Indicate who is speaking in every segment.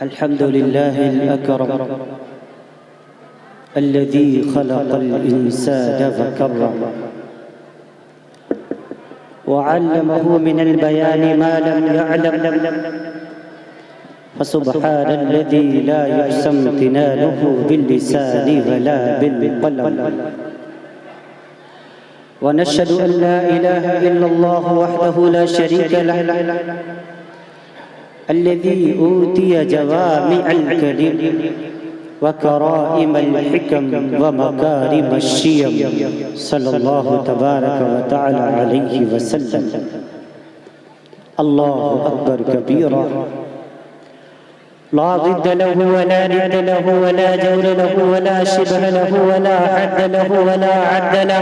Speaker 1: الحمد لله الأكرم الذي خلق الإنسان فكرم وعلمه من البيان ما لم يعلم، فسبحان الذي لا يحسن امتنانه باللسان ولا بالقلم. ونشهد أن لا إله إلا الله وحده لا شريك له الذي أوتي جوامع الكلم وكرائم الحكم ومكارم الشيم، صلى الله تبارك وتعالى عليه وسلم. الله أكبر كبيرا، لا ضد له ولا ند له ولا جور له ولا شبه له ولا حد له ولا عد له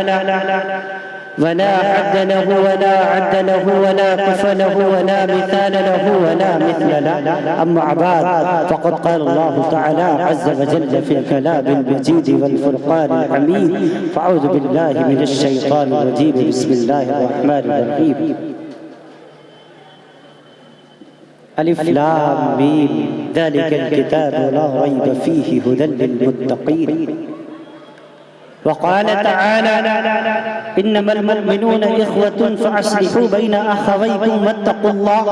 Speaker 1: ولا حد له ولا عد له ولا كف له ولا مثال له ولا مثل له. أما بعد، فقد قال الله تعالى عز وجل في الكلام المجيد والفرقان الحميد: فأعوذ بالله من الشيطان الرجيم، بسم الله الرحمن الرحيم. ألف لام ميم، ذلك الكتاب لا ريب فيه هدى للمتقين. وقال تعالى: إنما المؤمنون إخوة فأصلحوا بين أخويكم واتقوا الله.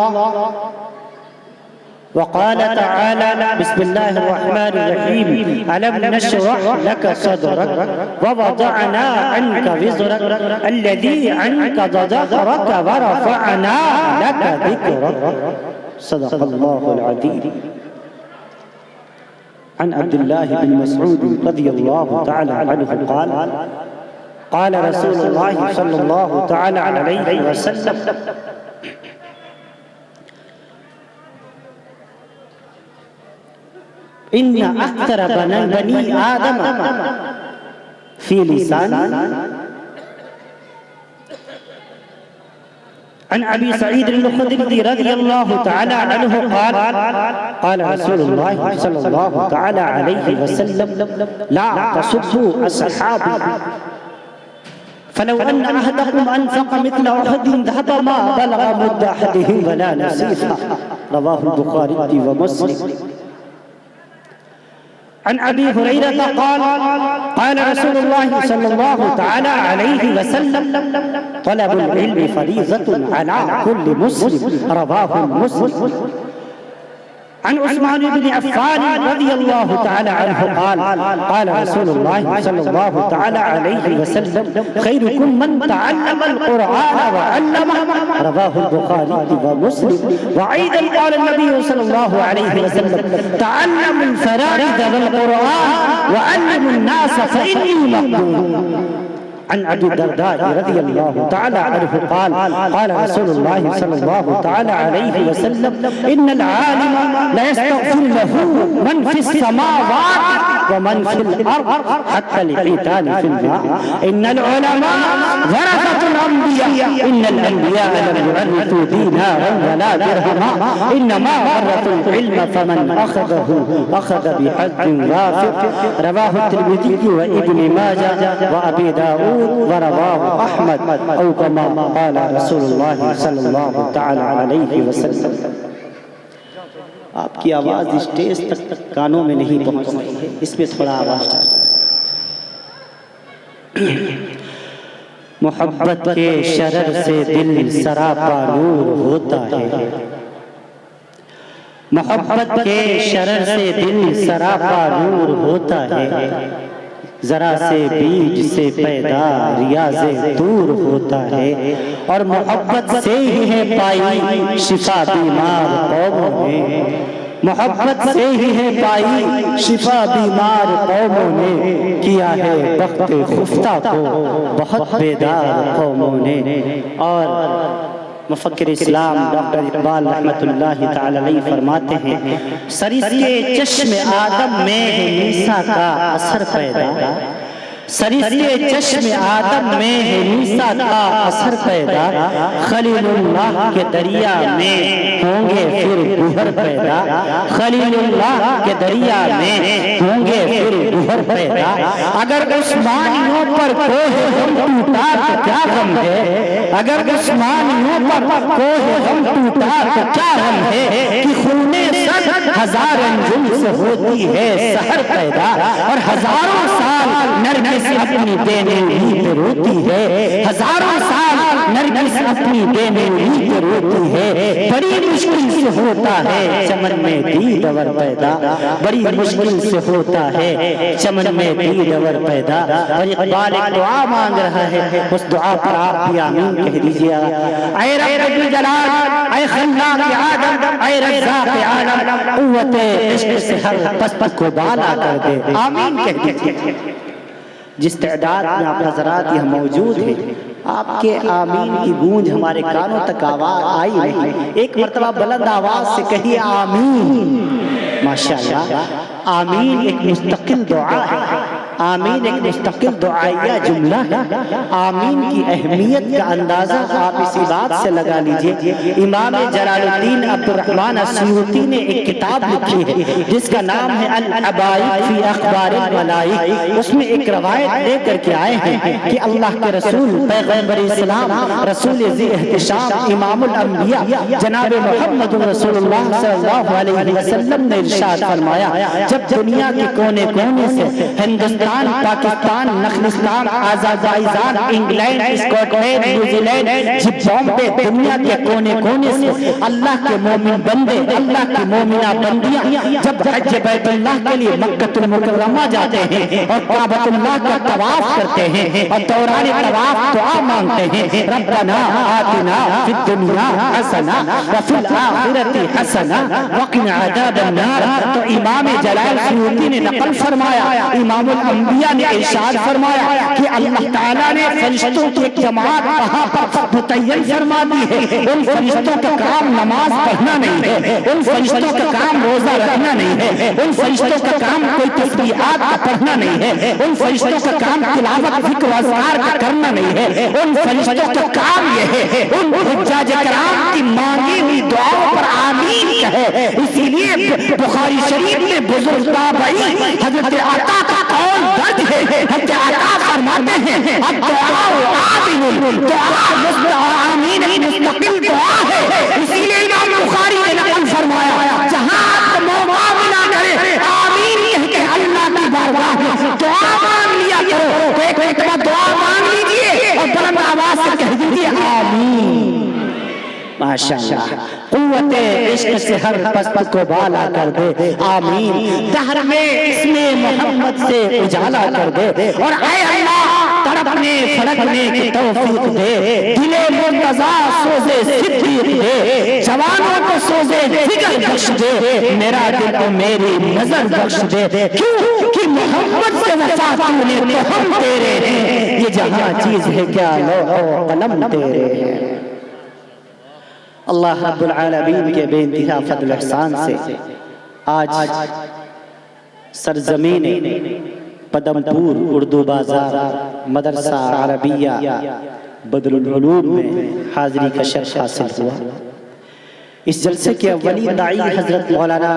Speaker 1: وقال تعالى: بسم الله الرحمن الرحيم: ألم نشرح لك صدرك ووضعنا عنك وزرك الذي عنقض ظهرك ورفعنا لك ذكرك. صدق الله العظيم. عن عبد الله بن مسعود رضي الله تعالى عنه قال: قال رسول الله صلى الله تعالى عليه وسلم: إن أكثر بني آدم في لسان. عن أبي سعيد الخدري رضي الله تعالى عنه قال: قال رسول الله صلى الله تعالى عليه وسلم: لا تسبوا أصحابي، فلو أن أحدكم أنفق مثل أحد ذهب ما بلغ مد أحدهم ولا نصيفا. رواه البخاري ومسلم. عن أبي هريرة قال: قال رسول الله صلى الله تعالى عليه وسلم: طلب العلم فريضة على كل مسلم. رواه مسلم. عن عثمان بن عفان رضي الله تعالى عنه قال: قال رسول الله صلى الله تعالى عليه وسلم: خيركم من تعلم القرآن وعلمه. رواه البخاري ومسلم. وأيضا قال النبي صلى الله عليه وسلم: تعلموا الفرائض والقرآن وعلموا الناس فإني مقبول. عن أبي الدرداء رضي الله تعالى عنه قال: قال رسول الله صلى الله تعالى عليه وسلم: إن العالم لا يستغفر له من في السماوات ومن في الأرض حتى الحيتان في الماء. إن العلماء ورثة الأنبياء، إن الأنبياء لم يورثوا دينارا ولا درهما، إنما ورثوا العلم فمن أخذه أخذ بحظ وافر. رواه الترمذي وابن ماجه وأبي داود ورواه أحمد، أو كما قال رسول الله صلی اللہ تعالی علیہ وسلم. آپ کی آواز اسٹیج تک کانوں میں نہیں پہنچ رہی ہے، اس میں تھوڑا آواز ڈالیں. محبت کے شرر سے دل سراپا نور ہوتا ہے. محبت کے شرر سے دل سراپا نور ہوتا ہے. ذرا سے بیج سے پیدا ریاض دور ہوتا ہے. اور محبت سے ہی ہے پائی شفا بیمار قوموں نے. محبت سے ہی ہے پائی شفا بیمار قوموں نے. کیا ہے بخت خفتہ کو بہت بیدار قوموں نے. اور مفکر اسلام ڈاکٹر اقبال رحمت اللہ تعالی علیہ فرماتے ہیں: سرشتے چشم آدم میں ہے عیسیٰ کا اثر پیدا. سرشتے چشم آدم میں ہے عیسیٰ کا اثر پیدا. خلیل اللہ کے دریا میں ہوں گے پھر گوہر پیدا. خلیل اللہ کے دریا میں ہوں گے پھر گوہر پیدا. اگر عثمانیوں پر کوہ غم ٹوٹا تو کیا غم ہے. اگر عثمانیوں پر کوہ غم ٹوٹا تو کیا غم ہے کہ خون سر ہزار انجم سے ہوتی ہے سحر پیدا، اور ہزاروں سال نرگس اپنی بے نوری پہ روتی ہے، ہزاروں سال نرگس اپنی بے نوری پہ روتی ہے، بڑی مشکل سے ہوتا ہے چمن میں دید اور پیدا، بڑی مشکل سے ہوتا ہے چمن میں دید اور پیدا۔ اور اقبال ایک دعا مانگ رہا ہے، اس دعا پر آپ بھی آمین کہہ دیجئے گا۔ اے رب الجلال، اے خلاق عالم، اے رزاق عالم، قوت عشق سے ہر پست کو بالا کر دے، آمین کہہ دیجئے۔ جس تعداد میں آپ حضرات یہاں موجود ہیں، آپ کے آمین کی گونج ہمارے کانوں تک آواز آئی نہیں، ایک مرتبہ بلند آواز سے کہیے آمین۔ ماشاءاللہ، آمین ایک مستقل دعا ہے، آمین ایک مستقل دعائیہ جملہ ہے۔ آمین کی اہمیت کا اندازہ آپ اسی بات سے لگا لیجئے، امام جلال الدین عبد الرحمن السیوطی نے ایک کتاب لکھی ہے جس کا نام ہے العبائد فی اخبار الملائک، اس میں ایک روایت لے کر کے آئے ہیں کہ اللہ کے رسول پیغمبر اسلام رسول ذی احتشام امام الانبیاء جناب محمد رسول اللہ صلی اللہ علیہ وسلم نے ارشاد فرمایا، جب دنیا کے کونے کونے سے ہندوستان، پاکستان، نخلستان، Azerbaijan, England, Scotland, New Zealand, Bombay, دنیا کے کونے کونے سے اللہ کے مومن بندے، اللہ کی مومنہ بندیاں جب حج بیت اللہ کے لیے مکہ المکرمہ جاتے ہیں اور کعبۃ اللہ کا طواف کرتے ہیں اور دوران طواف دعا مانگتے ہیں، ربنا آتنا فی الدنیا حسنہ وفی الآخرۃ حسنہ وقنا عذاب النار۔ تو امام جلال سیوطی نے نقل فرمایا، امام الانبیاء نے ارشاد فرمایا کہ اللہ تعالیٰ نے فرشتوں کی ایک جماعت وہاں پر متعین فرما دی ہے، ان فرشتوں کا کام نماز پڑھنا نہیں ہے، ان فرشتوں کا کام روزہ رکھنا نہیں ہے، ان فرشتوں کا کام کوئی تسبیحات کا پڑھنا نہیں ہے، ان فرشتوں کا کام تلاوت ذکر و اذکار کا کرنا نہیں ہے، ان فرشتوں کا کام یہ ہے ان حجاج کرام کی مانگی ہوئی دعاؤں پر آمین کہے۔ اسی لیے بخاری شریف میں بزرگ تابعی حضرت عطا کا قول درج ہے، حضرت عطا فرماتے ہیں الدعاء آمین، دعا آمین ایک مستقل دعا ہے۔ اسی لیے امام بخاری نے نقل فرمایا، جہاں آپ موقع ملا کرے آمین کہہ کے اللہ کی بارگاہ میں دعا مانگ لیا کرو، تو ایک مرتبہ دعا مانگ لیجئے اور بلند آواز سے کہہ دیجئے آمین۔ ماشاءاللہ، قوت عشق سے ہر پست کو بالا کر دے، آمین۔ دہر میں اسم محمد سے اجالا کر دے، اور اے اللہ تڑپنے پھڑکنے کی توفیق دے، دل مرتضیٰ سوزے صدیق دے، جوانوں کو سوزے فکر بخش دے، میرا دل و میری نظر بخش دے، کیوں کہ محمد سے وفا تو نے تو ہم تیرے ہیں، یہ جہاں چیز ہے کیا لوح و قلم تیرے ہیں۔ اللہ رب العالمین کے بے انتہا فضل احسان سے آج سرزمین پدمپور اردو بازار مدرسہ عربیہ بدر العلوم میں حاضری کا شرف حاصل ہوا۔ اس جلسے کے اولی داعی حضرت مولانا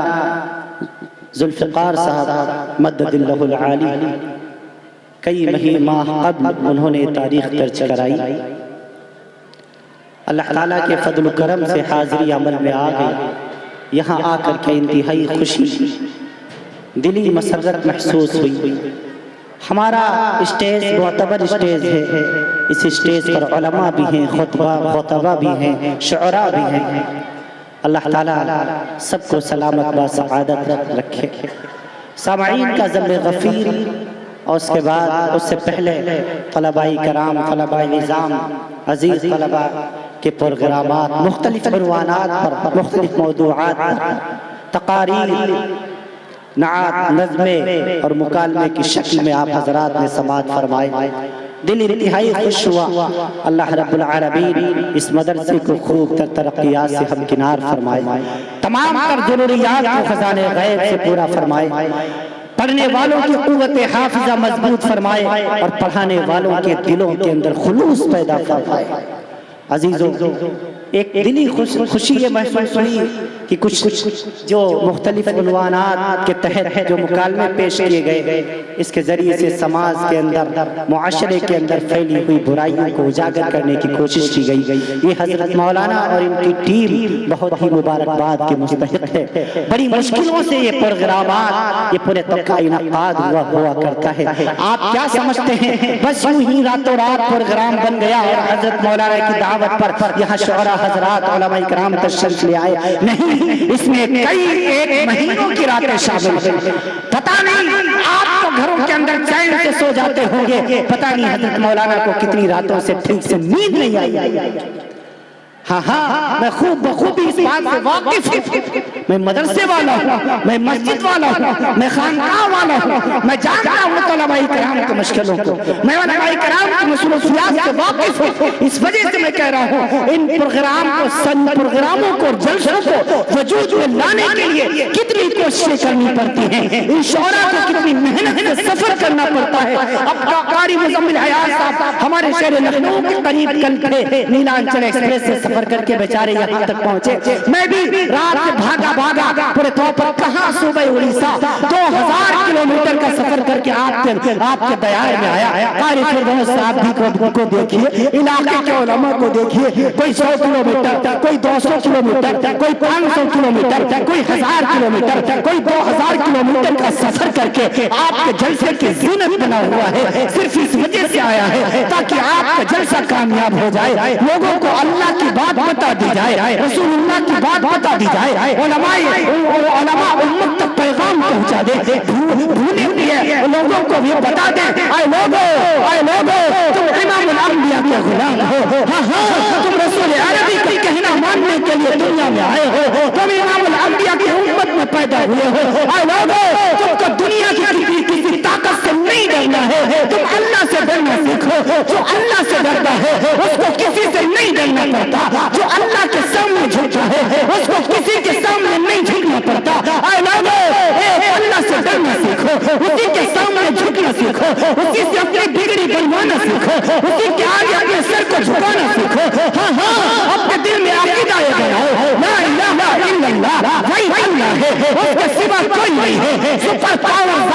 Speaker 1: ذوالفقار صاحب مدد اللہ العالی، کئی ماہ قبل انہوں نے تاریخ درج کرائی، اللہ تعالیٰ کے فضل و کرم سے حاضری عمل میں آ گئی۔ یہاں آ کر کے انتہائی خوشی، دلی مسرت محسوس ہوئی۔ ہمارا اسٹیج معتبر اسٹیج ہے، اس اسٹیج پر علماء بھی ہیں، خطبہ بھی ہیں، شعراء بھی ہیں۔ اللہ تعالیٰ سب کو سلامت با سعادت رکھے۔ سامعین کا ذنب غفیر، اور اس کے بعد اس سے پہلے طلباء کرام، طلباء نظام، عزیز طلباء کے پروگرامات مختلف عنوانات پر، مختلف موضوعات پر تقاریر، نعت، نظمیں اور مکالمے کی شکل میں آپ حضرات نے سماعت فرمائے۔ دل انتہائی خوش ہوا، اللہ رب العالمین اس مدرسے کو خوب تر ترقیات سے ہمکنار فرمائے، تمام تر ضروریات کو خزانے غیب سے پورا فرمائے، پڑھنے والوں کی قوت حافظہ مضبوط فرمائے اور پڑھانے والوں کے دلوں کے اندر خلوص پیدا فرمائے۔ عزیزوں، ایک دلی خوشی یہ محسوس ہوئی کہ کچھ جو مختلف عنوانات کے تحت جو مکالمے پیش کیے گئے اس کے ذریعے سے سماج کے اندر معاشرے کے اندر پھیلی ہوئی برائیوں کو اجاگر کرنے کی کوشش کی گئی. یہ حضرت مولانا اور ان کی ٹیم بہت ہی مبارکباد کے مستحق ہے. بڑی مشکلوں سے یہ پروگرامات یہ پورے طبقہ انعقاد ہوا کرتا ہے. آپ کیا سمجھتے ہیں بس یوں ہی راتوں رات پروگرام بن گیا اور حضرت مولانا کی دعوت پر یہاں شعراء حضرات علماء کرام تشریف لے آئے؟ نہیں، اس میں کئی ایک مہینوں کی راتیں شامل ہیں. پتہ نہیں آپ تو گھروں کے اندر چین سے سو جاتے ہوں گے، پتہ نہیں حضرت مولانا کو کتنی راتوں سے ٹھیک سے نیند نہیں آئی. ہاں میں بخوبی اس بات سے واقف ہوں. میں مدرسے والا ہوں، میں مسجد والا ہوں، میں خانقاہ والا ہوں. میں جانتا ہوں علماء کرام کی مشکلوں کو، میں علماء کرام کی مصروفیات سے واقف ہوں. اس وجہ سے میں کہہ رہا ہوں ان پروگراموں کو جلسوں کو وجود میں لانے کے لیے کتنی کوششیں کرنی پڑتی ہیں. ان شعراء کو کتنی محنت سے سفر کرنا پڑتا ہے. اب قاری مزمل حیات صاحب ہمارے شہر لکھنؤ کے قریب کل تھے، نیلانچل ایکسپریس سے سفر کر کے بیچارے یہاں تک پہنچے. میں بھی رات سے بھاگا پورے طور پر کہاں صوبہ اڑیسہ 2000 کلومیٹر کا سفر کر کے آپ کے دیار میں آیا. قاری فردوس صاحب بھی کو دیکھیے، علاقے کے علماء کو دیکھیے، کوئی 100 کلومیٹر، کوئی 200 کلومیٹر، کوئی 500 کلومیٹر، کوئی 1000 کلومیٹر، کوئی 2000 کلومیٹر کا سفر کر کے آپ کے جلسے کی زینت بنا ہوا ہے. صرف اس وجہ سے آیا ہے تاکہ آپ کا جلسہ کامیاب ہو جائے، لوگوں کو اللہ کی بات بتا دی جائے، رسول اللہ کی بات بتا دی جائے، علماء امت تک پیغام پہنچا دے. بھولے ہوئے لوگوں کو بھی بتا دیں، اے لوگوں تم امام الانبیاء کے غلام ہو. ہاں تم رسول عربی کا کہنا ماننے کے لیے دنیا میں آئے ہو، تم امام الانبیاء کی امت میں پیدا ہوئے ہو. اے لوگوں تم کو دنیا کی کسی طاقت سے نہیں ڈرنا ہے، تم اللہ سے ڈرنا سیکھو. جو اللہ سے ڈرتا ہے اس کو کسی سے نہیں ڈرنا پڑتا، جو اللہ کے سامنے جھکتا ہے اس کو کسی کے سامنے نہیں جھکنا پڑتا. اے لوگوں اللہ سے ڈرنا سیکھو، اسی کے سامنے جھکنا سیکھو، اسی سے اپنی بگڑی بنوانا سیکھو، اسی کے آگے اپنے سر کو جھکانا سیکھو. ہاں اپنے دل میں عقیدہ بناؤ، لا الہ الا اللہ، وہی اللہ ہے، اس کے سوا کوئی نہیں ہے. سپر پاور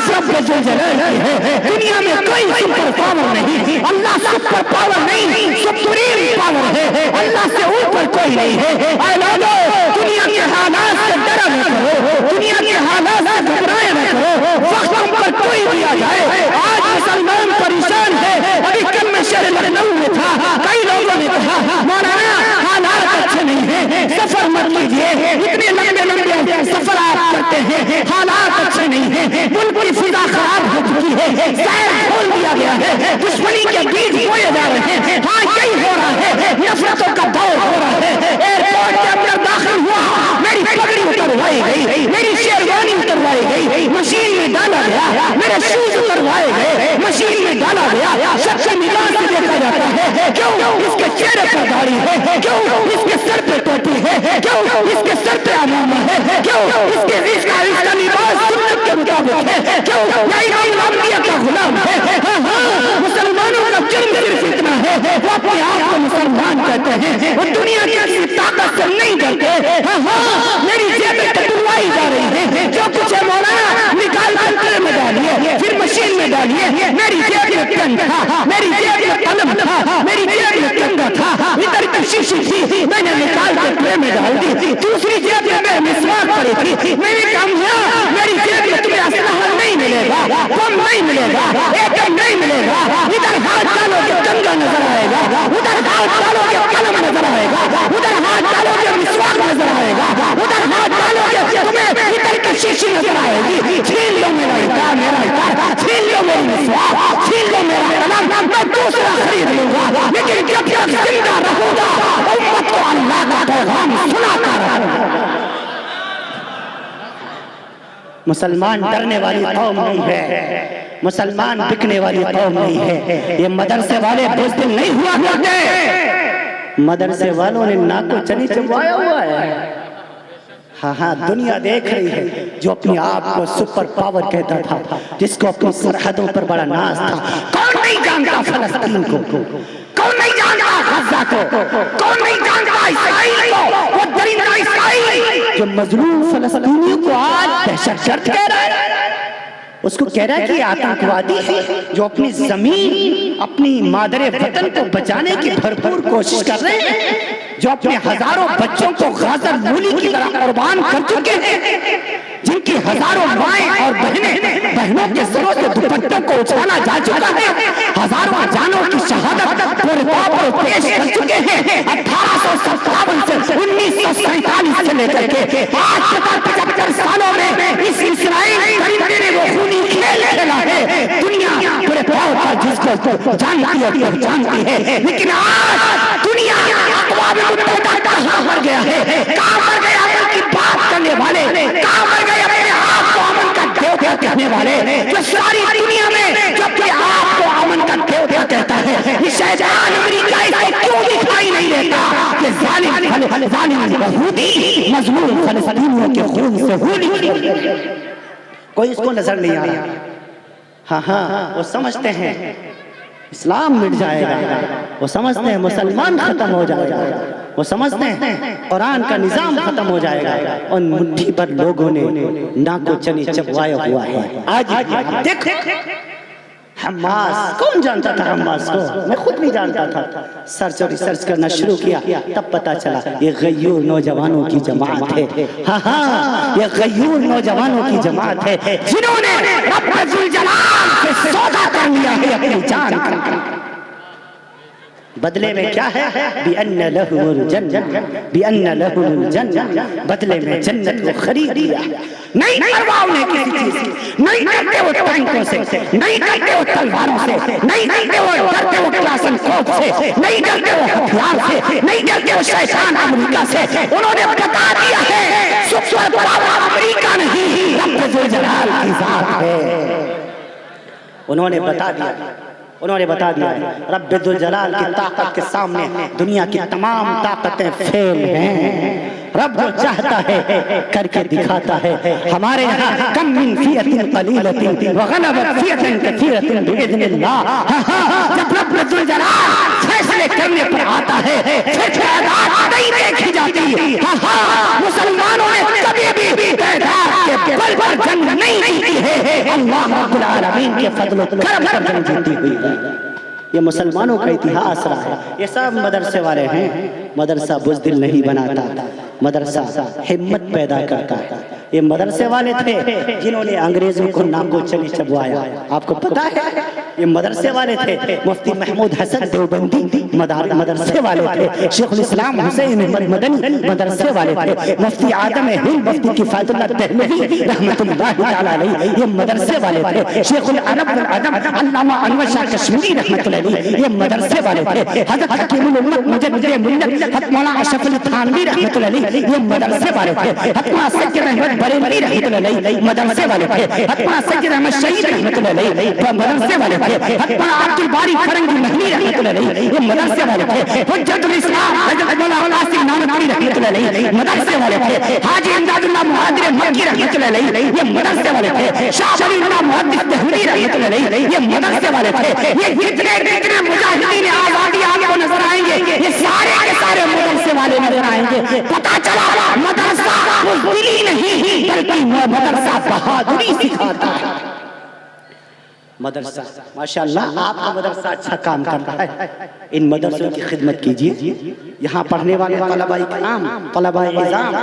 Speaker 1: صرف رب جل جلالہ ہے. دنیا میں کوئی سپر پاور نہیں، اللہ سپر پاور نہیں، سپریم پاور ہے. اللہ سے اوپر کوئی نہیں ہے. اے لوگوں دنیا کے حالات سے ڈرا نہ کرو، دنیا کے حالات سے گھبرایا نہ کرو. وقت پر کوئی بھی آ جائے. آج مسلمان پریشان ہے. ابھی کل میں شہر لکھنؤ میں تھا، کئی لوگوں نے کہا مولانا حالات اچھے نہیں ہیں، سفر مت کیجیے، اتنے لمبے سفر آپ کرتے ہیں، حالات اچھے نہیں ہیں، ملک کی فضا خراب ہو چکی ہے، شہر کھول دیا گیا ہے، دشمنی کے بیج بوئے جا رہے ہیں. ہاں یہی ہو رہا ہے، نفرتوں کا دور ہو رہا ہے. ایئرپورٹ کے اندر داخل ہوا، میری پگڑی اتروائی گئی، میری شیروانی اتروائی گئی، مشین میں ڈالا گیا، میرے شوز اتروائے گئے، مشین میں ڈالا گیا. شخص نگاہ سے دیکھا جاتا ہے، کیوں اس کے چہرے پر داڑھی ہے، کیوں اس کے سر پہ ٹوپی ہے، کیوں اس کے سر پہ عمامہ ہے، کیوں اس کے رشتہ لباس سنت کے مطابق ہے، کیوں یہ امام الانبیاء کا غلام ہے. مسلمانوں کا جرم صرف اتنا ہے، وہ اپنے آپ کو مسلمان کہتے ہیں، وہ دنیا کی کسی طاقت سے نہیں ڈرتے. میری جیبیں کٹوائی جا رہی ہیں، جو کچھ ہے مولانا نکال کر قلم میں ڈالیے، پھر مشین میں ڈالیے. میری جیب میں پین تھا، میری جیب میں قلم تھا، میری جیب میں کنگا تھا، ادھر کی شیشی تھی، میں نے نکال کر قلم میں ڈال دی. دوسری جیب میں مسواک پڑی تھی، میں نے کہا میری جیب میں تمہیں اسلحہ نہیں ملے گا، بم نہیں ملے گا، ایٹم نہیں ملے گا. ادھر ہاتھ ڈالو گے کنگا نظر آئے گا، ادھر ہاتھ ڈالو گے قلم نظر آئے گا، ادھر ہاتھ ڈالو گے مسواک نظر آئے گا، ادھر ہاتھ ڈالو گے تمہیں ادھر کی شیشی نظر آئے گی. چھین لو میرا اتار، میرا اتار، چھین لو میری مسواک، چھین لو میرا قلم، میں دوسرا خرید لوں گا. لیکن جب تک زندہ رہوں گا امت کو اللہ کا پیغام سناتا رہوں گا. مسلمان ڈرنے والی قوم نہیں ہے، مسلمان بکنے والی قوم نہیں ہے. یہ مدرسے والے بزدل نہیں ہوا کرتے، مدرسے والوں نے ناکو چنی چبوایا ہوا ہے. ہاں دنیا دیکھ رہی ہے. جو اپنی آپ کو سپر پاور کہتا تھا، جس کو اپنی سرحدوں پر بڑا ناز تھا. کون نہیں جانتا فلسطین کو، کون نہیں جانتا غزہ کو؟ کون نہیں جانتا اسرائیل کو؟ وہ درندہ اسرائیل جو مظلوم فلسطینیوں کو آج دہشت گرد کہہ رہا ہے، اس کو کہہ رہا ہے کہ یہ آتنکوادی ہے جو اپنی زمین اپنی مادر وطن کو بچانے کی بھرپور کوشش کر رہے ہیں، جو اپنے ہزاروں بچوں کو غازہ مولی کی طرح قربان کر چکے ہیں، جن کی ہزاروں مائیں اور بہنوں کے سروں سے دوپٹوں کو اچھالا جا چکا ہے، ہزاروں جانوں کی شہادت پرتاب کو پیش کر چکے ہیں 1857 سے 1947 سے لے کر کے آج تک 75 سالوں میں اس اسرائیل درندے نے وہ خونی کھیل کھیلا ہے، دنیا پرتاب پر جس کو جانتی ہے پہچانتی ہے، لیکن آج دنیا اقوام متحدہ کہاں مر گیا ہے، کہاں مر گیا امن کی بات کرنے والے، کہاں مر گئے اپنے آپ کو امن کا دیوتا کہنے والے، جو ساری دنیا میں جو اپنے آپ کو امن کا دیوتا کہتا ہے، یہ شیطان امریکہ اس کو کیوں دکھائی نہیں دیتا کہ ظالم یہودی مظلوم فلسطینیوں کے خون سے ہولی کھیل رہے ہیں، کوئی اس کو نظر نہیں آ رہا۔ ہاں وہ سمجھتے ہیں اسلام مٹ جائے گا، وہ سمجھتے ہیں مسلمان ختم ہو جائے گا، وہ سمجھتے ہیں قرآن کا نظام ختم ہو جائے گا، اور مٹھی پر لوگوں نے ناکو چنی چبوایا ہوا ہے۔ آج دیکھو حماس، کون جانتا تھا حماس کو؟ میں خود نہیں جانتا تھا، سرچ اور ریسرچ کرنا شروع کیا تب پتا چلا یہ غیور نوجوانوں کی جماعت ہے۔ ہاں یہ غیور نوجوانوں کی جماعت ہے جنہوں نے رب ذوالجلال سے سودا کر لیا ہے اپنی جان کا۔ بدلے میں کیا ہے؟ بِأَنَّ لَهُمُ الْجَنَّةَ، بِأَنَّ لَهُمُ الْجَنَّةَ، بدلے میں جنت کو خرید لیا۔ نہیں پرواہ انہیں کسی چیز کی، نہیں کرتے وہ ٹینکوں سے، نہیں کرتے وہ تلواروں سے، نہیں کرتے وہ ڈرتے وہ کلاشن کوف سے، نہیں کرتے وہ ہتھیار سے، نہیں کرتے وہ شیطان امریکہ سے۔ انہوں نے بتا دیا ہے سپر پاور امریکہ نہیں، رب ذوالجلال کی ذات ہے۔ انہوں نے بتا دیا، انہوں نے بتا دیا رب ذوالجلال کی طاقت کے سامنے دنیا کی تمام طاقتیں فیل ہیں۔ رب جو چاہتا ہے کر کے دکھاتا ہے۔ ہمارے یہاں کم من فیۃ قلیلۃ وغلبت فیۃ کثیرۃ باذن اللہ۔ جب رب ذوالجلال فیصلے کرنے پر آتا ہے پھر تعداد نہیں دیکھی جاتی۔ مسلمانوں نے کبھی بھی تعداد کے بل پر جنگ نہیں جیتی ہے، اللہ رب العالمین کے فضل و کرم پر جنگ جیتی ہوئی ہے۔ یہ مسلمانوں کا اتہاس رہا ہے۔ یہ سب مدرسے والے ہیں، مدرسہ بزدل نہیں بناتا، مدرسہ ہمت پیدا کرتا ہے۔ یہ مدرسے والے تھے جنہوں نے انگریزوں کو ناکو چلی چبوایا، آپ کو پتا ہے؟ یہ مدرسے والے تھے، مفتی محمود حسن دیوبندی مدرسے والے تھے، شیخ الاسلام حسین احمد مدنی مدرسے والے تھے، مفتی آدم ہند مفتی کفایت اللہ دہلوی رحمۃ اللہ تعالی علیہ یہ مدرسے والے تھے، شیخ العرب والعجم علامہ انور شاہ کشمیری رحمۃ اللہ علیہ یہ مدرسے والے تھے، حضرت حکیم الامت مجدد ملت حضرت مولانا اشرف علی تھانوی رحمۃ اللہ علیہ یہ مدرسے والے تھے، حضرت سید احمد بریلوی رحمۃ اللہ علیہ مدرسے والے تھے، حضرت سید احمد شہید رحمۃ اللہ علیہ مدرسے والے تھے، حضرت عبد الباری فرنگی محلی رحمۃ اللہ علیہ یہ مدرسے والے تھے، حجت الاسلام حضرت مولانا قاسم نانوتوی رحمۃ اللہ علیہ مدرسے والے تھے، حاجی امداد اللہ مہاجر مکی رحمۃ اللہ علیہ یہ مدرسے والے تھے، شاہ ولی اللہ محدث دہلوی رحمۃ اللہ علیہ یہ مدرسے والے تھے۔ یہ جتنے مجاہدین آزادی آپ کو نظر آئیں گے یہ سارے کے سارے مدرسے والے نظر آئیں گے۔ پتا چلا مدرسہ بزدلی نہیں بلکہ مدرسہ بہادری سکھاتا ہے۔ مدرسہ ماشاءاللہ آپ کا مدرسہ اچھا کام کر رہا ہے، ان مدرسوں کی خدمت کیجیے۔ یہاں پڑھنے والے طلباء کرام، طلباء اعظام،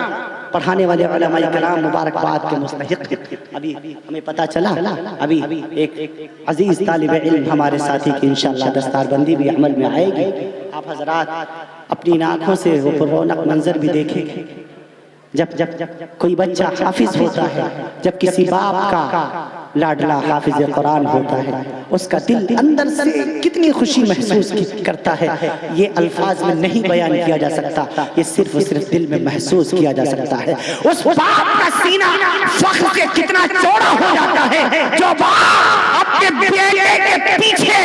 Speaker 1: پڑھانے والے علماء کرام مبارکباد کے مستحق۔ ابھی ہمیں پتا چلا ابھی ایک عزیز طالب علم ہمارے ساتھی کی انشاءاللہ دستار بندی بھی عمل میں آئے گی۔ آپ حضرات اپنی آنکھوں سے وہ رونق منظر بھی دیکھیں گے۔ جب کوئی بچہ حافظ ہوتا ہے، جب کسی باپ کا لاڈلا حافظ قرآن ہوتا ہے، اس کا دل اندر سے کتنی خوشی محسوس کرتا ہے، یہ الفاظ میں نہیں بیان کیا جا سکتا، یہ صرف دل میں محسوس کیا جا سکتا ہے۔ اس باپ کا سینہ فخر سے کتنا چوڑا ہو جاتا ہے جو باپ اپنے بیٹے کے پیچھے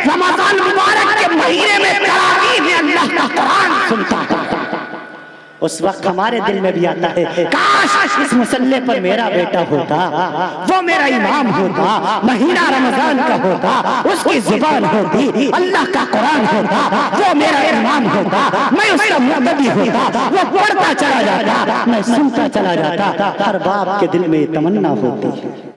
Speaker 1: رمضان مبارک کے مہینے میں تراویح میں اللہ کا قرآن سنتا ہے۔ اس وقت ہمارے دل میں بھی آتا ہے کاش اس مصلی پر میرا بیٹا ہوتا، وہ میرا امام ہوتا، مہینہ رمضان کا ہوتا، اس کی زبان ہوتی، اللہ کا قرآن ہوتا، وہ میرا امام ہوتا، میں اس کا مقتدی ہوتا، وہ پڑھتا چلا جاتا، میں سنتا چلا جاتا۔ ہر باپ کے دل میں یہ تمنا ہوتی ہے۔